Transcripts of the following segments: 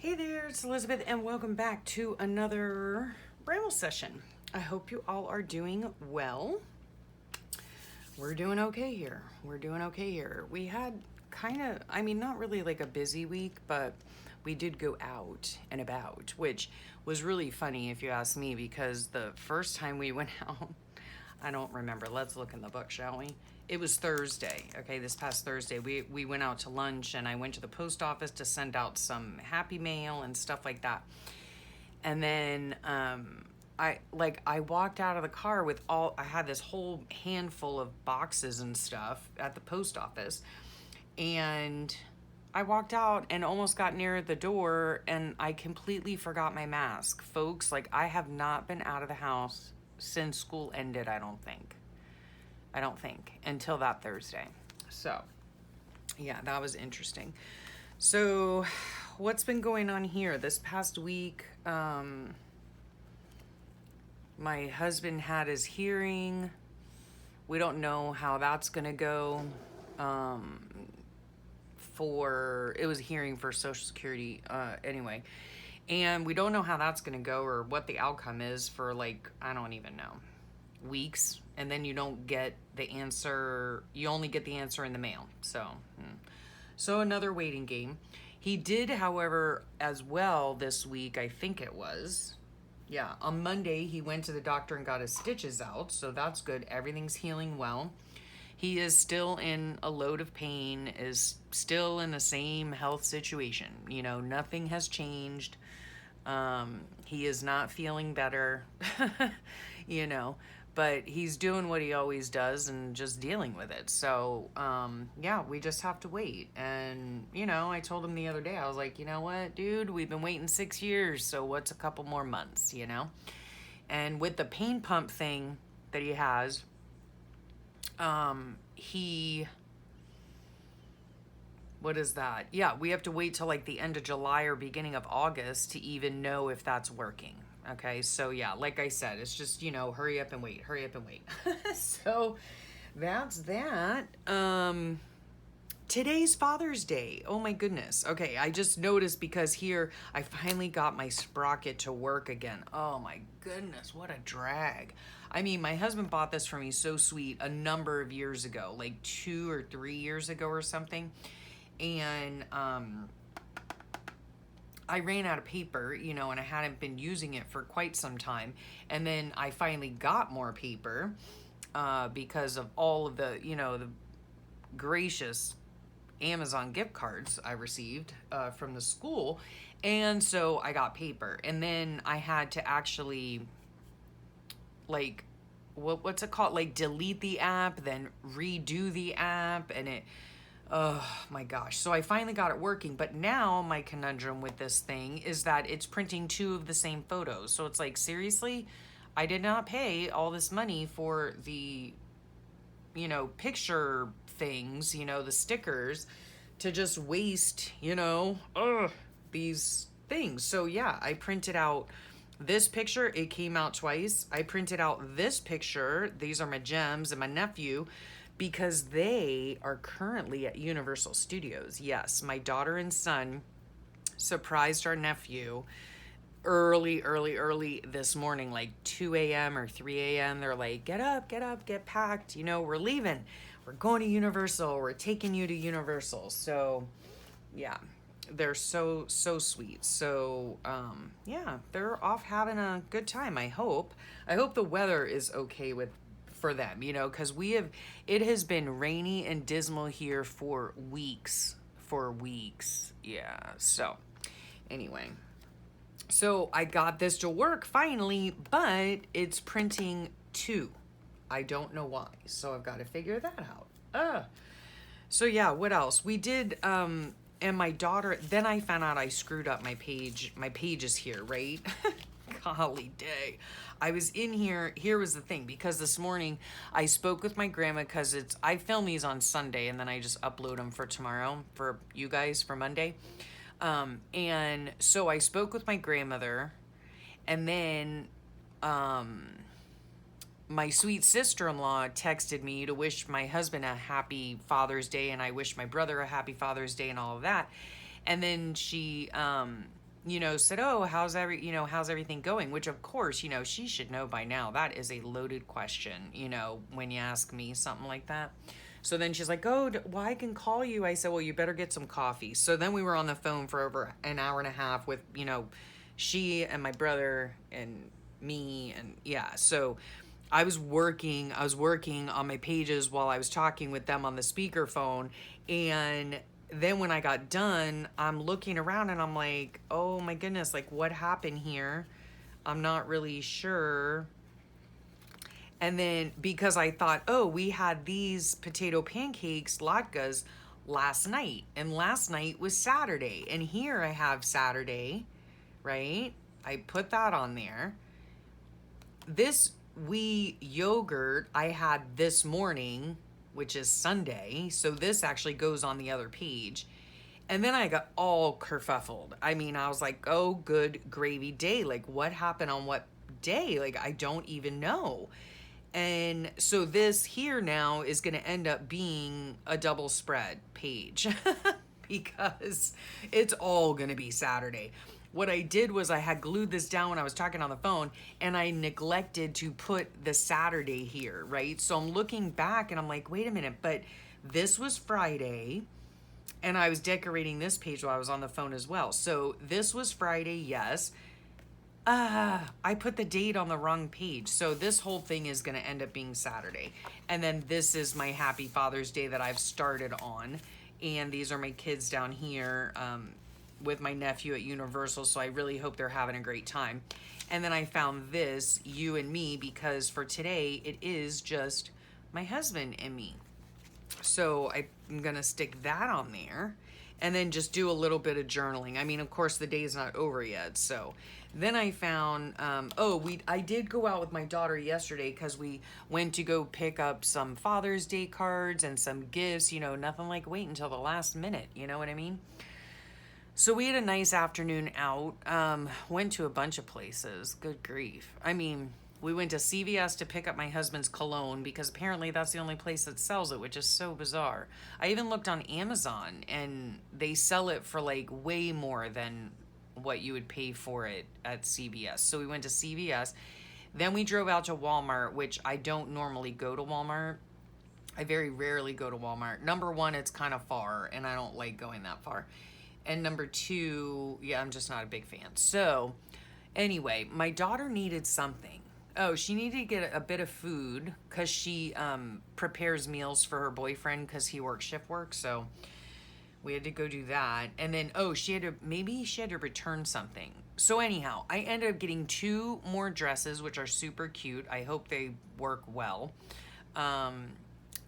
Hey there, it's Elizabeth, and welcome back to another Ramble session. I hope you all are doing well. We're doing okay here. We had not really like a busy week, but we did go out and about, which was really funny if you ask me, because the first time we went out, I don't remember. Let's look in the book, shall we? It was Thursday, okay, this past Thursday. We went out to lunch, and I went to the post office to send out some Happy Mail and stuff like that. And then I walked out of the car with I had this whole handful of boxes and stuff at the post office. And I walked out and almost got near the door, and I completely forgot my mask. Folks, like, I have not been out of the house since school ended, I don't think, until that Thursday. So, yeah, that was interesting. So, what's been going on here this past week? My husband had his hearing. We don't know how that's gonna go. It was a hearing for Social Security, anyway. And we don't know how that's going to go or what the outcome is for, like, I don't even know, weeks. And then you don't get the answer. You only get the answer in the mail. So another waiting game. He did, however, as well this week, I think it was. Yeah, on Monday, he went to the doctor and got his stitches out. So that's good. Everything's healing well. He is still in a load of pain, is still in the same health situation. You know, nothing has changed. He is not feeling better, but he's doing what he always does and just dealing with it. So, yeah, we just have to wait. And, I told him the other day, I was like, you know what, dude, we've been waiting 6 years. So what's a couple more months, And with the pain pump thing that he has, what is that? Yeah, we have to wait till like the end of July or beginning of August to even know if that's working. Okay, so yeah, like I said, it's just, hurry up and wait. So that's that. Today's Father's Day. Oh my goodness. Okay, I just noticed because here I finally got my sprocket to work again. Oh my goodness, what a drag. I mean, my husband bought this for me, so sweet, a number of years ago, like 2 or 3 years ago or something. And I ran out of paper, and I hadn't been using it for quite some time. And then I finally got more paper because of all of the, the gracious Amazon gift cards I received from the school. And so I got paper. And then I had to actually, like, what's it called? Like, delete the app, then redo the app. And oh my gosh. So I finally got it working. But now my conundrum with this thing is that it's printing 2 of the same photos. So it's like, seriously, I did not pay all this money for the, picture things, the stickers, to just waste, these things. So yeah, I printed out this picture. It came out twice. I printed out this picture. These are my gems and my nephew, because they are currently at Universal Studios. Yes, my daughter and son surprised our nephew early this morning, like 2 a.m. or 3 a.m. They're like, get up, get packed. We're leaving. We're going to Universal. We're taking you to Universal. So, yeah, they're so sweet. So, yeah, they're off having a good time, I hope. I hope the weather is okay for them, because it has been rainy and dismal here for weeks. Yeah, so, anyway. So I got this to work finally, but it's printing 2. I don't know why. So I've got to figure that out. So yeah, what else? We did, and my daughter, then I found out I screwed up my page. My page is here, right? Golly day. I was in here. Here was the thing, because this morning I spoke with my grandma, because I film these on Sunday and then I just upload them for tomorrow for you guys for Monday. And so I spoke with my grandmother, and then, my sweet sister-in-law texted me to wish my husband a happy Father's Day, and I wished my brother a happy Father's Day and all of that. And then she, said, oh, how's everything going? Which of course, she should know by now. That is a loaded question, when you ask me something like that. So then she's like, oh, well, I can call you. I said, well, you better get some coffee. So then we were on the phone for over an hour and a half with, she and my brother and me. And yeah, so I was working on my pages while I was talking with them on the speakerphone. And then when I got done, I'm looking around and I'm like, oh my goodness, like what happened here? I'm not really sure. And then because I thought, oh, we had these potato pancakes, latkes, last night. And last night was Saturday. And here I have Saturday, right? I put that on there. This wheat yogurt I had this morning, which is Sunday. So this actually goes on the other page. And then I got all kerfuffled. I mean, I was like, oh, good gravy day. Like, what happened on what day? Like, I don't even know. And so this here now is going to end up being a double spread page because it's all going to be Saturday. What I did was I had glued this down when I was talking on the phone and I neglected to put the Saturday here, right? So I'm looking back and I'm like, wait a minute, but this was Friday and I was decorating this page while I was on the phone as well. So this was Friday, yes. I put the date on the wrong page. So this whole thing is going to end up being Saturday. And then this is my Happy Father's Day that I've started on. And these are my kids down here with my nephew at Universal. So I really hope they're having a great time. And then I found this, you and me, because for today, it is just my husband and me. So I'm going to stick that on there. And then just do a little bit of journaling. I mean, of course, the day's not over yet. So then I found, I did go out with my daughter yesterday because we went to go pick up some Father's Day cards and some gifts, nothing like wait until the last minute. You know what I mean? So we had a nice afternoon out, went to a bunch of places. Good grief. I mean, we went to CVS to pick up my husband's cologne because apparently that's the only place that sells it, which is so bizarre. I even looked on Amazon and they sell it for like way more than what you would pay for it at CVS. So we went to CVS. Then we drove out to Walmart, which I don't normally go to Walmart. I very rarely go to Walmart. Number one, it's kind of far and I don't like going that far. And number two, yeah, I'm just not a big fan. So anyway, my daughter needed something. Oh, she needed to get a bit of food because she prepares meals for her boyfriend because he works shift work. So we had to go do that. And then, maybe she had to return something. So anyhow, I ended up getting 2 more dresses, which are super cute. I hope they work well.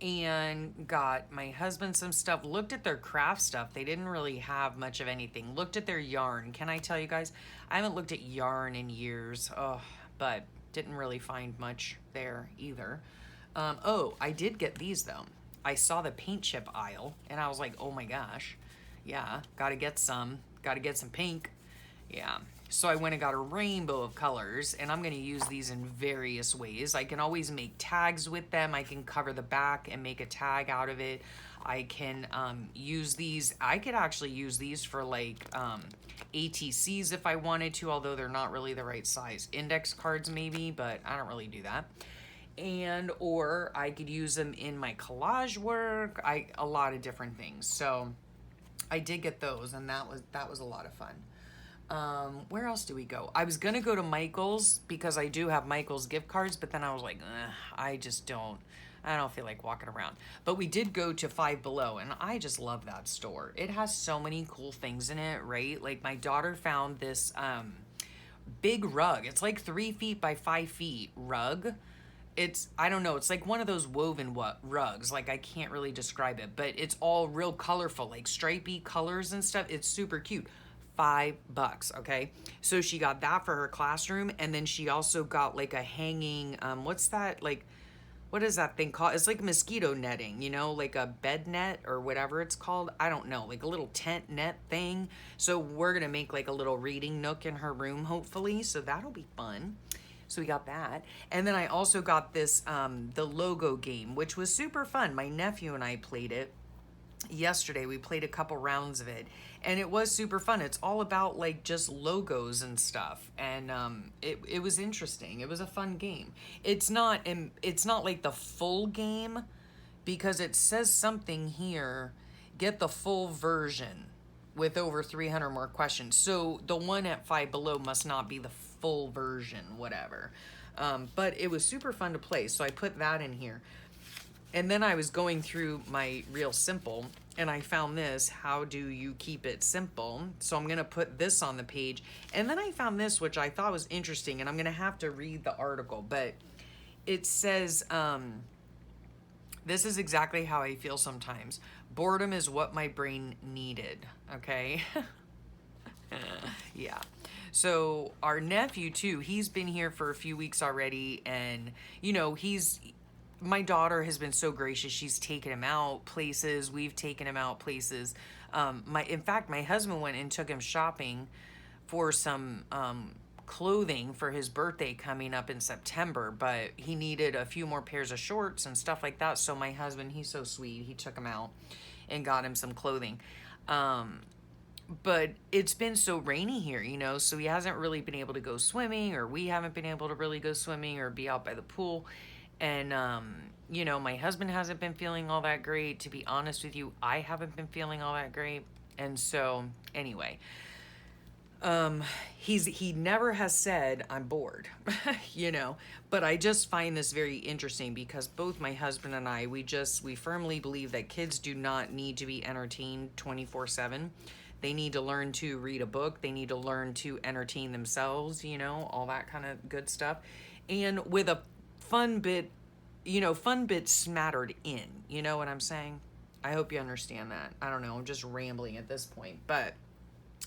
And got my husband some stuff. Looked at their craft stuff. They didn't really have much of anything. Looked at their yarn. Can I tell you guys? I haven't looked at yarn in years. But didn't really find much there either. I did get these though. I saw the paint chip aisle and I was like, oh my gosh. Yeah, gotta get some pink. Yeah. So I went and got a rainbow of colors and I'm gonna use these in various ways. I can always make tags with them. I can cover the back and make a tag out of it. I can use these. I could actually use these for like ATCs if I wanted to, although they're not really the right size. Index cards maybe, but I don't really do that. Or I could use them in my collage work. A lot of different things. So I did get those and that was a lot of fun. Where else do we go? I was gonna go to Michael's because I do have Michael's gift cards, but then I was like, I don't feel like walking around. But we did go to Five Below, and I just love that store. It has so many cool things in it, right? Like my daughter found this big rug. It's like 3 feet by 5 feet rug. I don't know, it's like one of those woven rugs. Like I can't really describe it, but it's all real colorful, like stripy colors and stuff. It's super cute. $5, okay? So she got that for her classroom, and then she also got like a hanging, what's that, like, what is that thing called? It's like mosquito netting, like a bed net or whatever it's called. I don't know, like a little tent net thing. So we're gonna make like a little reading nook in her room, hopefully. So that'll be fun. So we got that. And then I also got this, the logo game, which was super fun. My nephew and I played it yesterday. We played a couple rounds of it. And it was super fun. It's all about like just logos and stuff. And it was interesting. It was a fun game. It's not like the full game, because it says something here, get the full version with over 300 more questions. So the one at Five Below must not be the full version, whatever. But it was super fun to play, so I put that in here. And then I was going through my Real Simple, and I found this, how do you keep it simple? So I'm gonna put this on the page. And then I found this, which I thought was interesting, and I'm gonna have to read the article, but it says, this is exactly how I feel sometimes. Boredom is what my brain needed, okay? Yeah. So our nephew too, he's been here for a few weeks already, and you know, my daughter has been so gracious. She's taken him out places. We've taken him out places. In fact, my husband went and took him shopping for some clothing for his birthday coming up in September, but he needed a few more pairs of shorts and stuff like that. So my husband, he's so sweet, he took him out and got him some clothing. But it's been so rainy here, you know, so he hasn't really been able to go swimming, or we haven't been able to really go swimming or be out by the pool. And, you know, my husband hasn't been feeling all that great. To be honest with you, I haven't been feeling all that great. And so anyway, he never has said I'm bored, you know, but I just find this very interesting, because both my husband and I, we firmly believe that kids do not need to be entertained 24/7. They need to learn to read a book. They need to learn to entertain themselves, you know, all that kind of good stuff. And with a fun bit, you know, fun bits smattered in, you know what I'm saying? I hope you understand that. I don't know, I'm just rambling at this point, but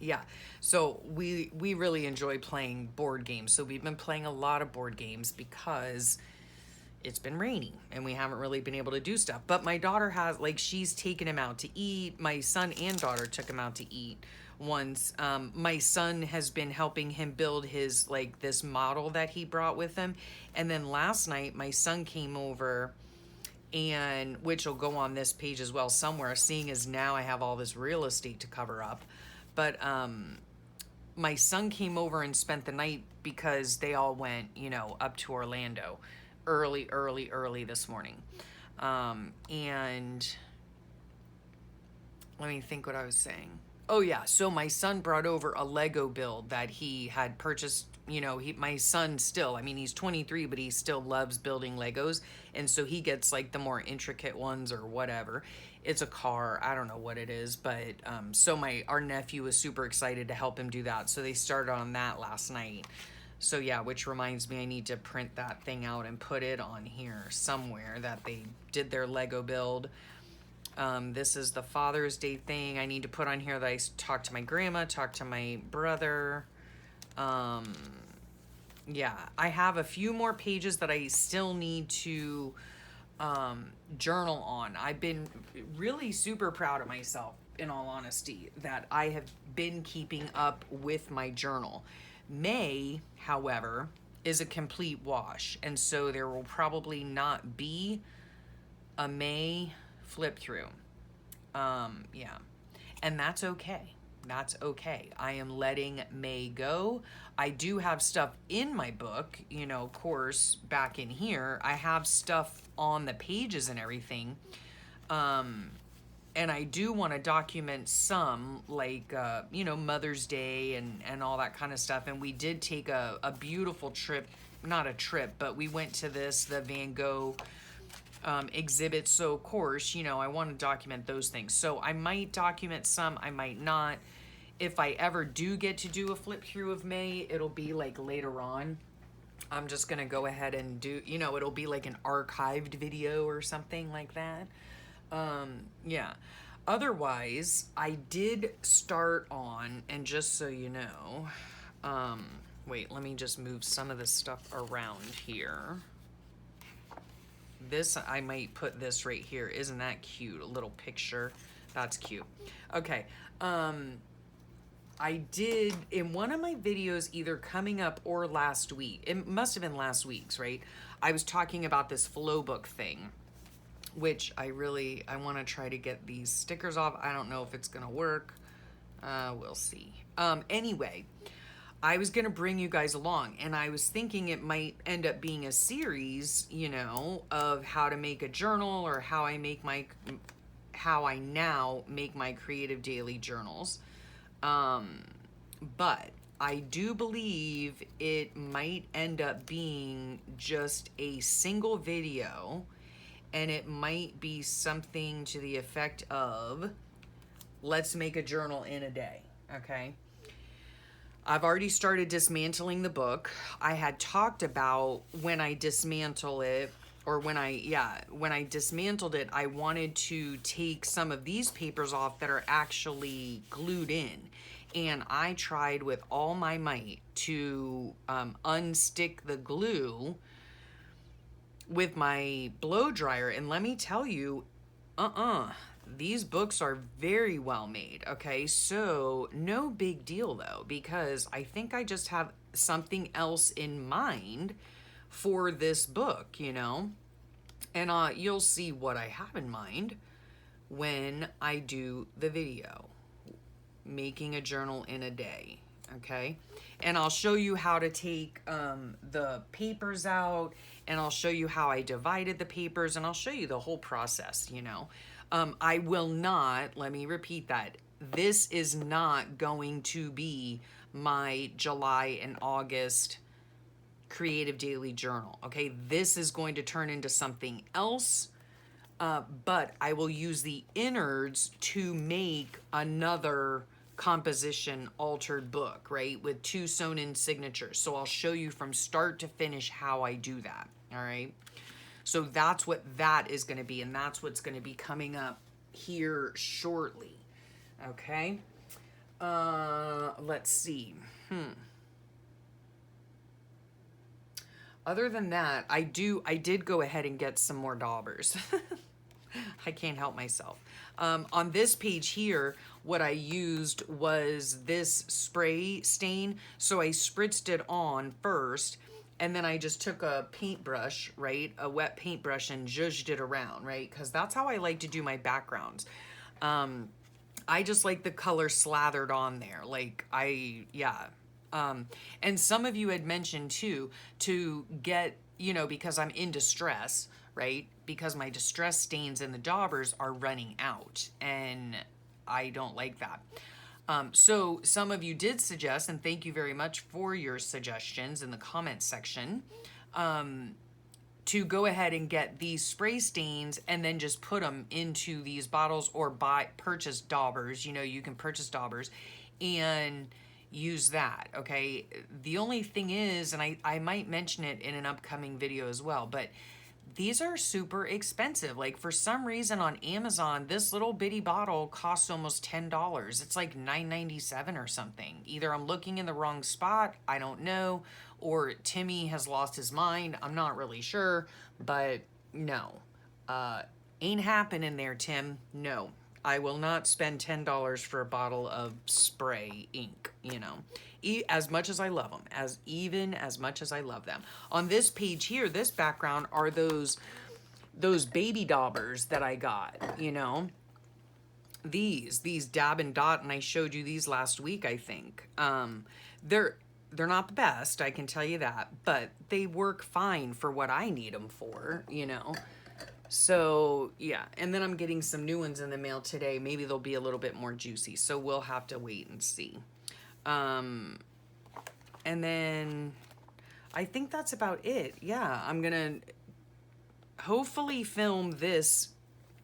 yeah. So we really enjoy playing board games. So we've been playing a lot of board games because it's been raining and we haven't really been able to do stuff. But my daughter has, like, she's taken him out to eat. My son and daughter took him out to eat once. My son has been helping him build his, like, this model that he brought with him. And then last night, my son came over, and which will go on this page as well somewhere, seeing as now I have all this real estate to cover up. But my son came over and spent the night because they all went, you know, up to Orlando early this morning. And let me think what I was saying. Oh yeah, so my son brought over a Lego build that he had purchased. You know, my son still, I mean, he's 23, but he still loves building Legos. And so he gets like the more intricate ones or whatever. It's a car, I don't know what it is, but so our nephew was super excited to help him do that. So they started on that last night. So yeah, which reminds me, I need to print that thing out and put it on here somewhere that they did their Lego build. This is the Father's Day thing. I need to put on here that I talked to my grandma, talked to my brother. Yeah, I have a few more pages that I still need to journal on. I've been really super proud of myself, in all honesty, that I have been keeping up with my journal. May, however, is a complete wash, and so there will probably not be a May flip through. Yeah, and that's okay. That's okay. I am letting May go. I do have stuff in my book, you know, of course, back in here. I have stuff on the pages and everything. And I do want to document some, like, you know, Mother's Day and all that kind of stuff. And we did take a beautiful trip, not a trip, but we went to the Van Gogh exhibit. So, of course, you know, I want to document those things. So I might document some, I might not. If I ever do get to do a flip through of May, it'll be like later on. I'm just going to go ahead and do, you know, it'll be like an archived video or something like that. Yeah. Otherwise, I did start on, and just so you know, wait, let me just move some of this stuff around here. This, I might put this right here. Isn't that cute? A little picture. That's cute. Okay. I did, in one of my videos, either coming up or last week, it must have been last week's, right? I was talking about this flow book thing, which I want to try to get these stickers off. I don't know if it's going to work. We'll see. Anyway, I was going to bring you guys along, and I was thinking it might end up being a series, you know, of how to make a journal, or how I now make my creative daily journals. But I do believe it might end up being just a single video, and it might be something to the effect of, let's make a journal in a day, okay? I've already started dismantling the book. I had talked about when I dismantle it, or when I dismantled it, I wanted to take some of these papers off that are actually glued in. And I tried with all my might to unstick the glue with my blow dryer. And let me tell you, these books are very well made, okay? So no big deal though, because I think I just have something else in mind for this book, you know? And you'll see what I have in mind when I do the video, making a journal in a day, okay? And I'll show you how to take the papers out, and I'll show you how I divided the papers, and I'll show you the whole process, you know? I will not, let me repeat that, this is not going to be my July and August creative daily journal, okay? This is going to turn into something else, but I will use the innards to make another composition altered book, right? With 2 sewn in signatures. So I'll show you from start to finish how I do that, all right? So that's what that is going to be, and that's what's going to be coming up here shortly, okay? Let's see. Other than that, I did go ahead and get some more daubers. I can't help myself. On this page here, what I used was this spray stain. So I spritzed it on first, and then I just took a paintbrush, right? A wet paintbrush, and zhuzhed it around, right? Because that's how I like to do my backgrounds. I just like the color slathered on there. Like, and some of you had mentioned too, to get, you know, because I'm in distress, right? Because my distress stains in the daubers are running out, and I don't like that. So some of you did suggest, and thank you very much for your suggestions in the comments section, to go ahead and get these spray stains and then just put them into these bottles, or purchase daubers. You know, you can purchase daubers and use that, okay? The only thing is, and I might mention it in an upcoming video as well, but these are super expensive. Like, for some reason on Amazon, this little bitty bottle costs almost $10. It's like $9.97 or something. Either I'm looking in the wrong spot, I don't know, or Timmy has lost his mind. I'm not really sure, but no. Ain't happening there, Tim. No. I will not spend $10 for a bottle of spray ink, you know, as much as I love them, even as much as I love them. On this page here, this background are those baby daubers that I got, you know, these dab and dot, and I showed you these last week, I think. They're not the best, I can tell you that, but they work fine for what I need them for, you know. So yeah, and then I'm getting some new ones in the mail today. Maybe they'll be a little bit more juicy, so we'll have to wait and see. And then I think that's about it. Yeah, I'm gonna hopefully film this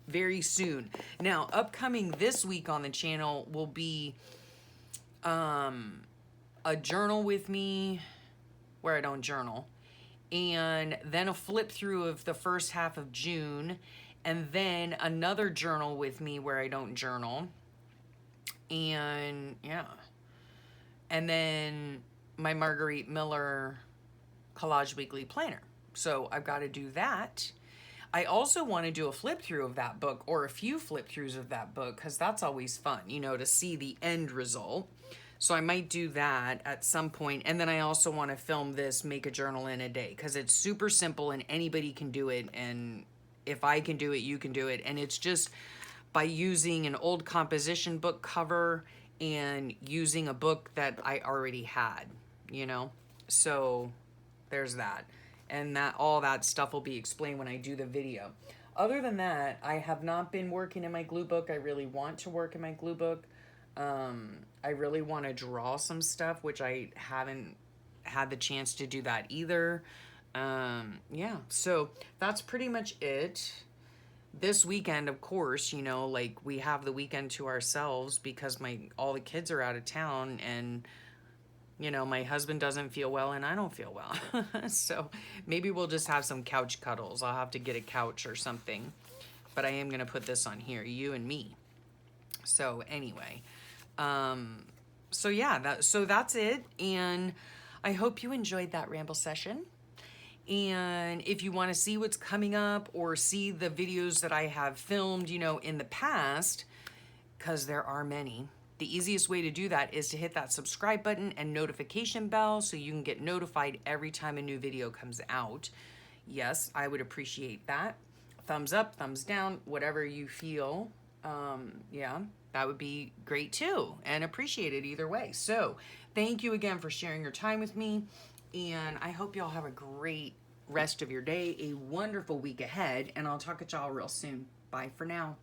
very soon. Now, upcoming this week on the channel will be a journal with me where I don't journal, and then a flip through of the first half of June, and then another journal with me where I don't journal, and yeah, and then my Marguerite Miller Collage Weekly Planner. So I've got to do that. I also want to do a flip through of that book, or a few flip throughs of that book, because that's always fun, you know, to see the end result. So I might do that at some point. And then I also want to film this Make a Journal in a Day, because it's super simple and anybody can do it. And if I can do it, you can do it. And it's just by using an old composition book cover and using a book that I already had, you know? So there's that. And that all that stuff will be explained when I do the video. Other than that, I have not been working in my glue book. I really want to work in my glue book. I really want to draw some stuff, which I haven't had the chance to do that either. Yeah, so that's pretty much it. This weekend, of course, you know, like we have the weekend to ourselves because all the kids are out of town, and you know, my husband doesn't feel well and I don't feel well. So maybe we'll just have some couch cuddles. I'll have to get a couch or something. But I am going to put this on here, you and me. So anyway, so yeah, that's it. And I hope you enjoyed that ramble session. And if you want to see what's coming up or see the videos that I have filmed, you know, in the past, because there are many, the easiest way to do that is to hit that subscribe button and notification bell so you can get notified every time a new video comes out. Yes, I would appreciate that. Thumbs up, thumbs down, whatever you feel. Yeah, that would be great too, and appreciate it either way. So thank you again for sharing your time with me, and I hope y'all have a great rest of your day, a wonderful week ahead, and I'll talk to y'all real soon. Bye for now.